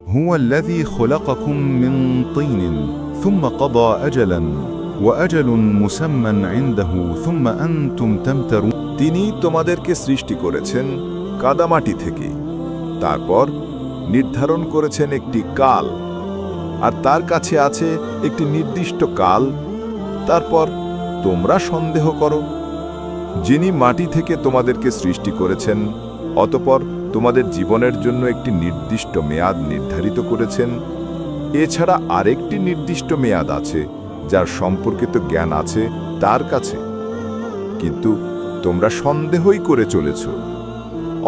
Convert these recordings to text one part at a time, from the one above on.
هو الذي خلقكم من طين ثم قضى أجلا وأجل مسمى عنده ثم أنتم تمترون। তিনি তোমাদেরকে সৃষ্টি করেছেন কাদামাটি থেকে, তারপর নির্ধারণ করেছেন একটি কাল, আর তার কাছে আছে একটি নির্দিষ্ট কাল, তারপর তোমরা সন্দেহ করো। যিনি মাটি থেকে তোমাদেরকে সৃষ্টি করেছেন, অতঃপর তোমাদের জীবনের জন্য একটি নির্দিষ্ট মেয়াদ নির্ধারিত করেছেন, এছাড়া আরেকটি নির্দিষ্ট মেয়াদ আছে যার সম্পর্কিত জ্ঞান আছে তার কাছে, কিন্তু তোমরা সন্দেহই করে চলেছ।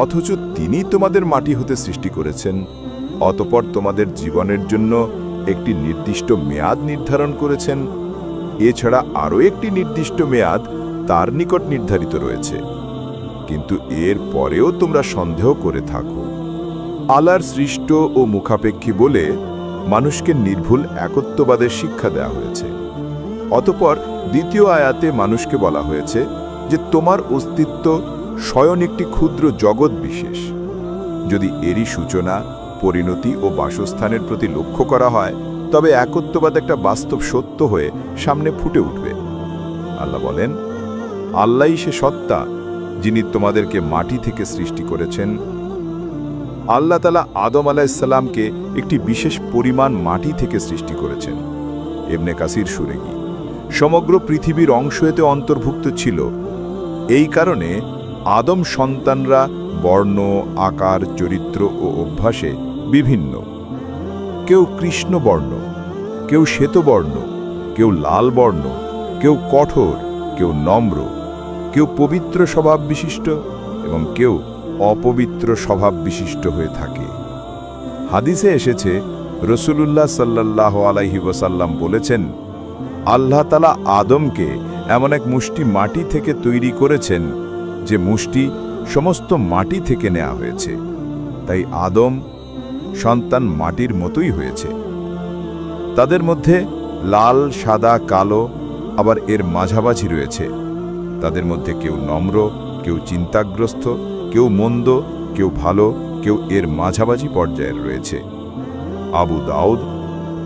অথচ তিনি তোমাদের মাটি হতে সৃষ্টি করেছেন, অতঃপর তোমাদের জীবনের জন্য একটি নির্দিষ্ট মেয়াদ নির্ধারণ করেছেন, এছাড়া আরও একটি নির্দিষ্ট মেয়াদ তার নিকট নির্ধারিত রয়েছে, কিন্তু এর পরেও তোমরা সন্দেহ করে থাকো। আল্লাহর সৃষ্ট ও মুখাপেক্ষী বলে মানুষকে নির্ভুল একত্ববাদের শিক্ষা দেওয়া হয়েছে। অতঃপর দ্বিতীয় আয়াতে মানুষকে বলা হয়েছে যে তোমার অস্তিত্ব স্বয়ং একটি ক্ষুদ্র জগৎ বিশেষ। যদি এরই সূচনা, পরিণতি ও বাসস্থানের প্রতি লক্ষ্য করা হয়, তবে একত্ববাদ একটা বাস্তব সত্য হয়ে সামনে ফুটে উঠবে। আল্লাহ বলেন, আল্লাহই সে সত্তা যিনি তোমাদেরকে মাটি থেকে সৃষ্টি করেছেন। আল্লাহ তাআলা আদম আলাইহিসসালামকে একটি বিশেষ পরিমাণ মাটি থেকে সৃষ্টি করেছেন। ইবনে কাসির সুরেগি সমগ্র পৃথিবীর অংশ এতে অন্তর্ভুক্ত ছিল। এই কারণে আদম সন্তানরা বর্ণ, আকার, চরিত্র ও অভ্যাসে বিভিন্ন। কেউ কৃষ্ণবর্ণ, কেউ শ্বেতবর্ণ, কেউ লাল বর্ণ, কেউ কঠোর, কেউ নম্র, কেউ পবিত্র স্বভাব বিশিষ্ট এবং কেউ অপবিত্র স্বভাব বিশিষ্ট হয়ে থাকে। হাদিসে এসেছে, রাসূলুল্লাহ সাল্লাল্লাহু আলাইহি ওয়াসাল্লাম বলেছেন, আল্লাহ তাআলা আদমকে এমন এক মুষ্টি মাটি থেকে তৈরি করেছেন যে মুষ্টি সমস্ত মাটি থেকে নেওয়া হয়েছে, তাই আদম সন্তান মাটির মতোই হয়েছে। তাদের মধ্যে লাল, সাদা, কালো, আবার এর মাঝামাঝি রয়েছে। তাদের মধ্যে কেউ নম্র, কেউ চিন্তাগ্রস্ত, কেউ মন্দ, কেউ ভালো, কেউ এর মাঝামাঝি পর্যায়ের রয়েছে। আবু দাউদ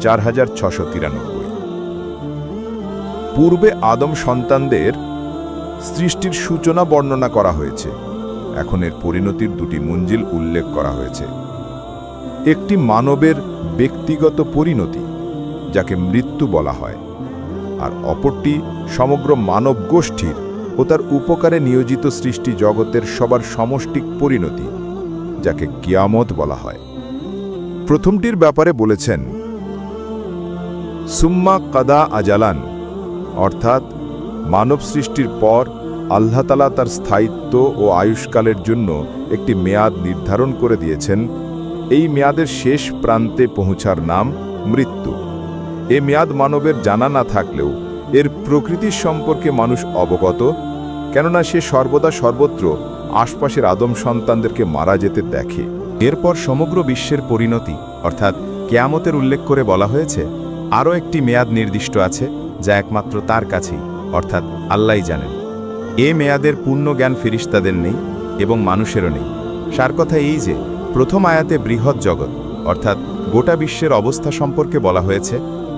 4693। পূর্বে আদম সন্তানদের সৃষ্টির সূচনা বর্ণনা করা হয়েছে, এখন এর পরিণতির দুটি মঞ্জিল উল্লেখ করা হয়েছে। একটি মানবের ব্যক্তিগত পরিণতি, যাকে মৃত্যু বলা হয়, আর অপরটি সমগ্র মানব গোষ্ঠীর ও তার উপকারে নিয়োজিত সৃষ্টি জগতের সবার সমষ্টিক পরিণতি, যাকে কিয়ামত বলা হয়। প্রথমটির ব্যাপারে বলেছেন, সুম্মা কাদা আজালান, অর্থাৎ মানব সৃষ্টির পর আল্লাহ তাআলা তার স্থায়িত্ব ও আয়ুষ্কালের জন্য একটি মেয়াদ নির্ধারণ করে দিয়েছেন। এই মেয়াদের শেষ প্রান্তে পৌঁছার নাম মৃত্যু। এ মেয়াদ মানবের জানা না থাকলেও এর প্রকৃতির সম্পর্কে মানুষ অবগত, কেননা সে সর্বদা সর্বত্র আশপাশের আদম সন্তানদেরকে মারা যেতে দেখে। এরপর সমগ্র বিশ্বের পরিণতি অর্থাৎ কিয়ামতের উল্লেখ করে বলা হয়েছে, আরও একটি মেয়াদ নির্দিষ্ট আছে যা একমাত্র তার কাছেই, অর্থাৎ আল্লাহই জানেন। এ মেয়াদের পূর্ণ জ্ঞান ফেরেশতাদের নেই এবং মানুষেরও নেই। সার কথা এই যে, প্রথম আয়াতে বৃহৎ জগৎ অর্থাৎ গোটা বিশ্বের অবস্থা সম্পর্কে বলা হয়েছে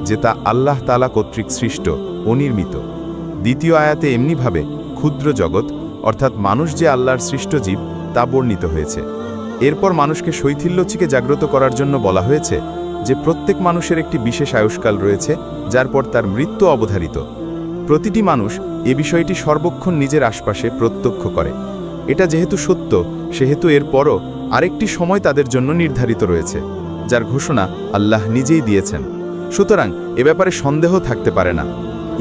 যে তা আল্লাহ তাআলা কর্তৃক সৃষ্ট, অনির্মিত। দ্বিতীয় আয়াতে এমনিভাবে ক্ষুদ্র জগৎ অর্থাৎ মানুষ যে আল্লাহর সৃষ্ট জীব তা বর্ণিত হয়েছে। এরপর মানুষকে শৈথিল্যচিকে জাগ্রত করার জন্য বলা হয়েছে যে প্রত্যেক মানুষের একটি বিশেষ আয়ুষ্কাল রয়েছে, যার পর তার মৃত্যু অবধারিত। প্রতিটি মানুষ এ বিষয়টি সর্বক্ষণ নিজের আশপাশে প্রত্যক্ষ করে। এটা যেহেতু সত্য, সেহেতু এরপরও আরেকটি সময় তাদের জন্য নির্ধারিত রয়েছে, যার ঘোষণা আল্লাহ নিজেই দিয়েছেন। সুতরাং এ ব্যাপারে সন্দেহ থাকতে পারে না।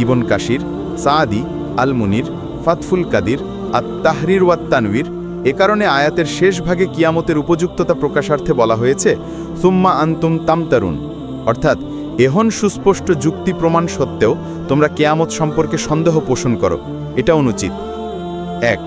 ইবন কাসির, সাআদি, আল মুনির, ফাতফুল কাদির, আত-তাহরির ওয়াত তানওয়ির এ কারণে আয়াতের শেষ ভাগে কিয়ামতের উপযুক্ততা প্রকাশার্থে বলা হয়েছে সুম্মা আনতুম তামতারুন, অর্থাৎ এহন সুস্পষ্ট যুক্তি প্রমাণ সত্ত্বেও তোমরা কিয়ামত সম্পর্কে সন্দেহ পোষণ করো, এটা অনুচিত। 1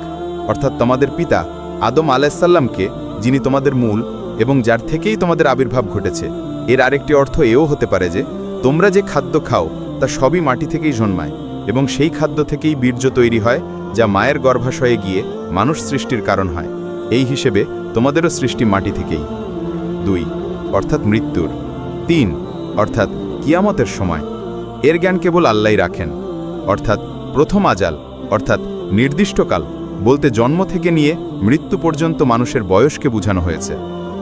অর্থাৎ তোমাদের পিতা আদম আলাইহিসসালামকে, যিনি তোমাদের মূল এবং যার থেকেই তোমাদের আবির্ভাব ঘটেছে। এর আরেকটি অর্থ এও হতে পারে যে তোমরা যে খাদ্য খাও তা সবই মাটি থেকেই জন্মায় এবং সেই খাদ্য থেকেই বীর্য তৈরি হয়, যা মায়ের গর্ভাশয়ে গিয়ে মানুষ সৃষ্টির কারণ হয়। এই হিসেবে তোমাদেরও সৃষ্টি মাটি থেকেই। 2 অর্থাৎ মৃত্যুর। 3 অর্থাৎ কিয়ামতের সময়। এর জ্ঞান কেবল আল্লাহই রাখেন, অর্থাৎ প্রথম আজাল অর্থাৎ নির্দিষ্টকাল বলতে জন্ম থেকে নিয়ে মৃত্যু পর্যন্ত মানুষের বয়সকে বোঝানো হয়েছে।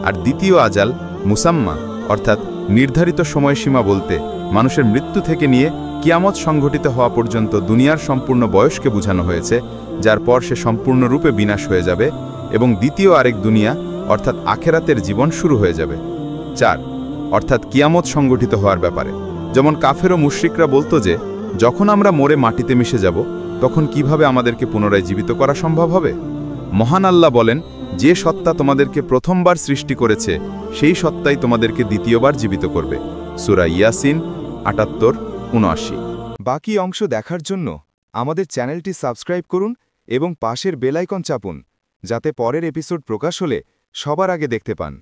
আর দ্বিতীয় আজাল মুসাম্মা অর্থাৎ নির্ধারিত সময়সীমা বলতে মানুষের মৃত্যু থেকে নিয়ে কিয়ামত সংঘটিত হওয়া পর্যন্ত দুনিয়ার সম্পূর্ণ বয়সকে বোঝানো হয়েছে, যার পর সে সম্পূর্ণরূপে বিনাশ হয়ে যাবে এবং দ্বিতীয় আরেক দুনিয়া অর্থাৎ আখেরাতের জীবন শুরু হয়ে যাবে। 4 অর্থাৎ কিয়ামত সংঘটিত হওয়ার ব্যাপারে, যেমন কাফের ও মুশরিকরা বলতো যে যখন আমরা মরে মাটিতে মিশে যাব তখন কিভাবে আমাদেরকে পুনরায় জীবিত করা সম্ভব হবে। মহান আল্লাহ বলেন, যে সত্তা তোমাদেরকে প্রথমবার সৃষ্টি করেছে সেই সত্তাই তোমাদেরকে দ্বিতীয়বার জীবিত করবে। সূরা ইয়াসিন ৭৮-৭৯। বাকি অংশ দেখার জন্য আমাদের চ্যানেলটি সাবস্ক্রাইব করুন এবং পাশের বেল আইকন চাপুন, যাতে পরের এপিসোড প্রকাশ হলে সবার আগে দেখতে পান।